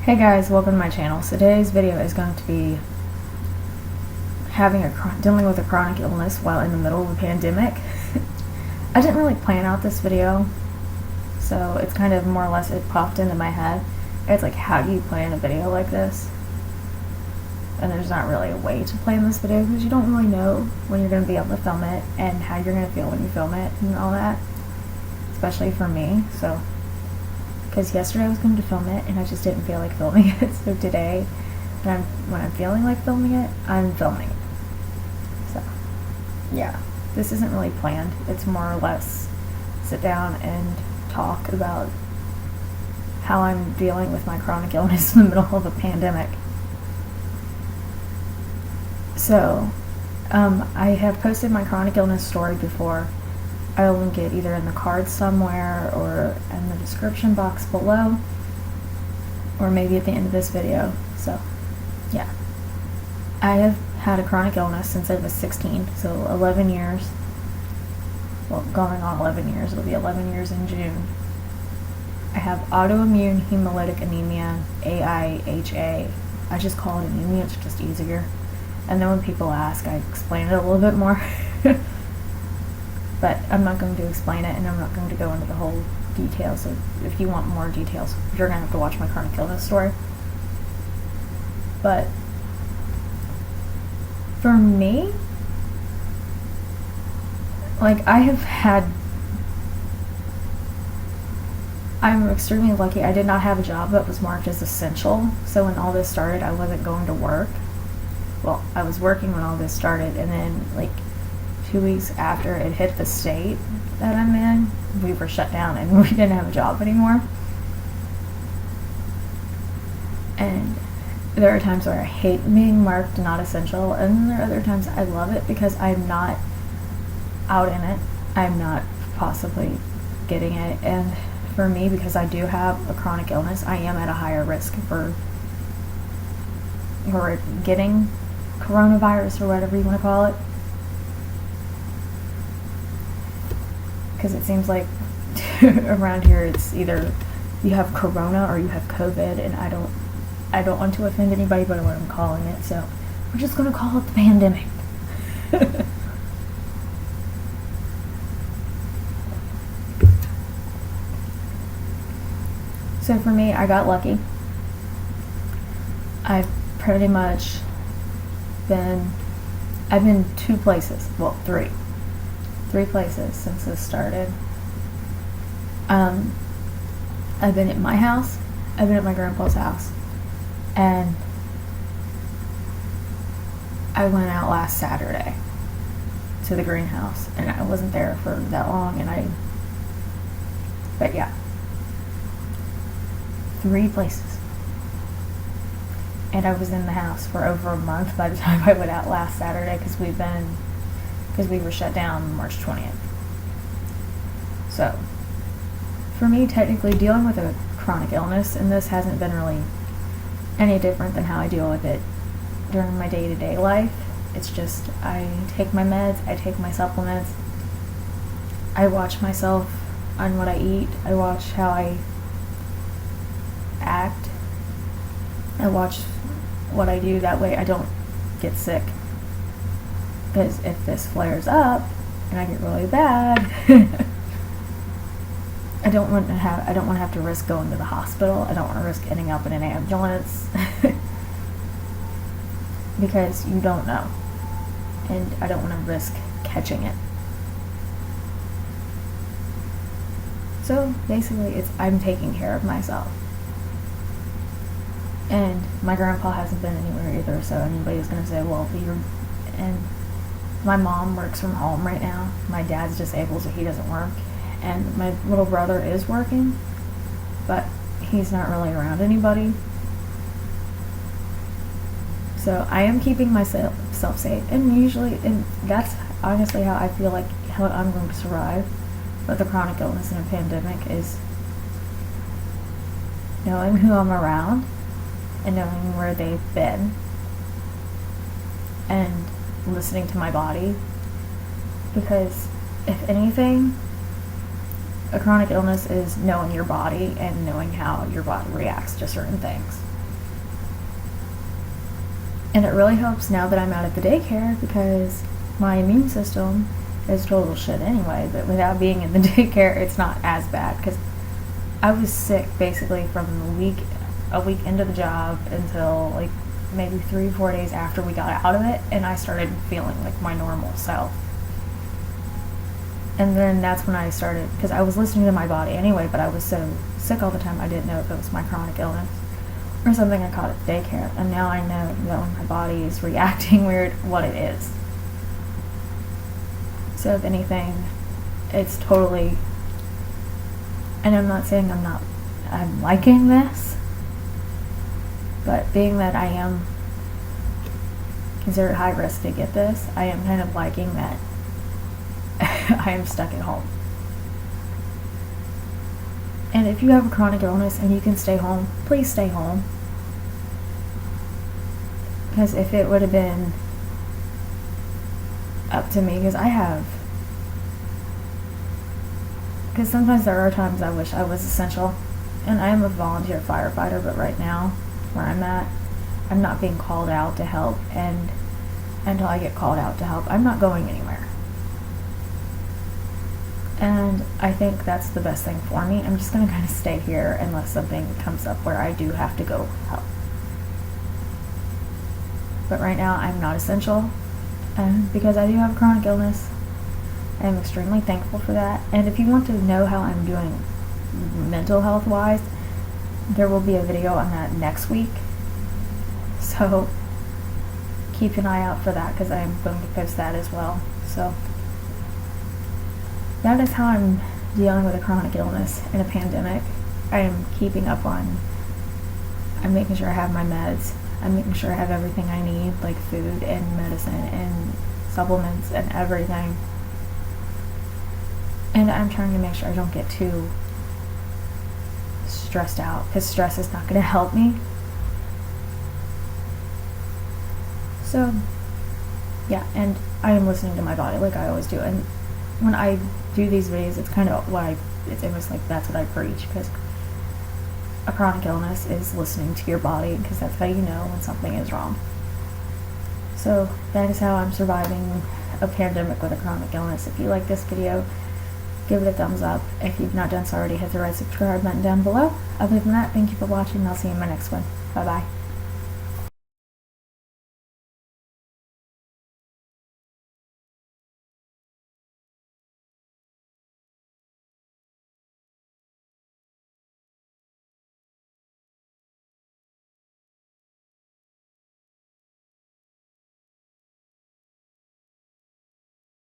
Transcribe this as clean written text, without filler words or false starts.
Hey guys, welcome to my channel. So today's video is going to be dealing with a chronic illness while in the middle of a pandemic. I didn't really plan out this video, so it's kind of more or less it popped into my head. It's like, how do you plan a video like this? And there's not really a way to plan this video because you don't really know when you're going to be able to film it and how you're going to feel when you film it and all that, especially for me. So because yesterday I was going to film it and I just didn't feel like filming it, so today when I'm feeling like filming it, I'm filming it. So yeah, this isn't really planned. It's more or less sit down and talk about how I'm dealing with my chronic illness in the middle of a pandemic. So I have posted my chronic illness story before. I'll link it either in the cards somewhere or in the description box below, or maybe at the end of this video. So yeah, I have had a chronic illness since I was 16, so 11 years, well, going on 11 years, it'll be 11 years in June. I have autoimmune hemolytic anemia, AIHA. I just call it anemia, it's just easier. And then when people ask, I explain it a little bit more. But I'm not going to explain it, and I'm not going to go into the whole details. So if you want more details, you're going to have to watch my chronic illness story. But for me, like, I'm extremely lucky. I did not have a job that was marked as essential. So when all this started, I wasn't going to work. Well, I was working when all this started, and then like 2 weeks after it hit the state that I'm in, we were shut down and we didn't have a job anymore. And there are times where I hate being marked not essential, and there are other times I love it because I'm not out in it. I'm not possibly getting it. And for me, because I do have a chronic illness, I am at a higher risk for getting coronavirus or whatever you want to call it. Because it seems like around here it's either you have corona or you have COVID, and I don't want to offend anybody by what I'm calling it, so we're just going to call it the pandemic. So for me, I got lucky. I've pretty much I've been 2 places, well, 3 places since this started. I've been at my house, I've been at my grandpa's house, and I went out last Saturday to the greenhouse, and I wasn't there for that long, but yeah, 3 places. And I was in the house for over a month by the time I went out last Saturday, because we were shut down March 20th. So, for me, technically, dealing with a chronic illness, and this hasn't been really any different than how I deal with it during my day-to-day life. It's just, I take my meds, I take my supplements, I watch myself on what I eat, I watch how I act, I watch what I do, that way I don't get sick. Because if this flares up and I get really bad, I don't want to have to risk going to the hospital. I don't want to risk ending up in an ambulance because you don't know, and I don't want to risk catching it. So basically, I'm taking care of myself. And my grandpa hasn't been anywhere either, so anybody's going to say, well, and my mom works from home right now. My dad's disabled, so he doesn't work. And my little brother is working, but he's not really around anybody. So I am keeping myself safe. And that's honestly how I feel like how I'm going to survive with a chronic illness and a pandemic, is knowing who I'm around and knowing where they've been and listening to my body. Because if anything, a chronic illness is knowing your body and knowing how your body reacts to certain things. And it really helps now that I'm out at the daycare because my immune system is total shit anyway, but without being in the daycare, it's not as bad because I was sick basically from a week into the job until like maybe 3-4 days after we got out of it, and I started feeling like my normal self. And then that's when I started, because I was listening to my body anyway, but I was so sick all the time I didn't know if it was my chronic illness or something I caught at the daycare. And now I know that when my body is reacting weird, what it is. So if anything, it's totally, and I'm not saying I'm liking this, but being that I am considered high risk to get this, I am kind of liking that I am stuck at home. And if you have a chronic illness and you can stay home, please stay home. Because if it would have been up to me, because sometimes there are times I wish I was essential, and I am a volunteer firefighter, but right now, where I'm at, I'm not being called out to help, and until I get called out to help, I'm not going anywhere. And I think that's the best thing for me. I'm just going to kind of stay here unless something comes up where I do have to go help. But right now, I'm not essential, and because I do have a chronic illness, I am extremely thankful for that. And if you want to know how I'm doing mental health wise, there will be a video on that next week. So keep an eye out for that because I am going to post that as well. So that is how I'm dealing with a chronic illness in a pandemic. I am keeping up on, I'm making sure I have my meds. I'm making sure I have everything I need, like food and medicine and supplements and everything. And I'm trying to make sure I don't get too stressed out, because stress is not going to help me. So, yeah, and I am listening to my body like I always do. And when I do these videos, it's kind of it's almost like that's what I preach, because a chronic illness is listening to your body, because that's how you know when something is wrong. So that is how I'm surviving a pandemic with a chronic illness. If you like this video, give it a thumbs up. If you've not done so already, hit the red subscribe button down below. Other than that, thank you for watching, and I'll see you in my next one. Bye bye.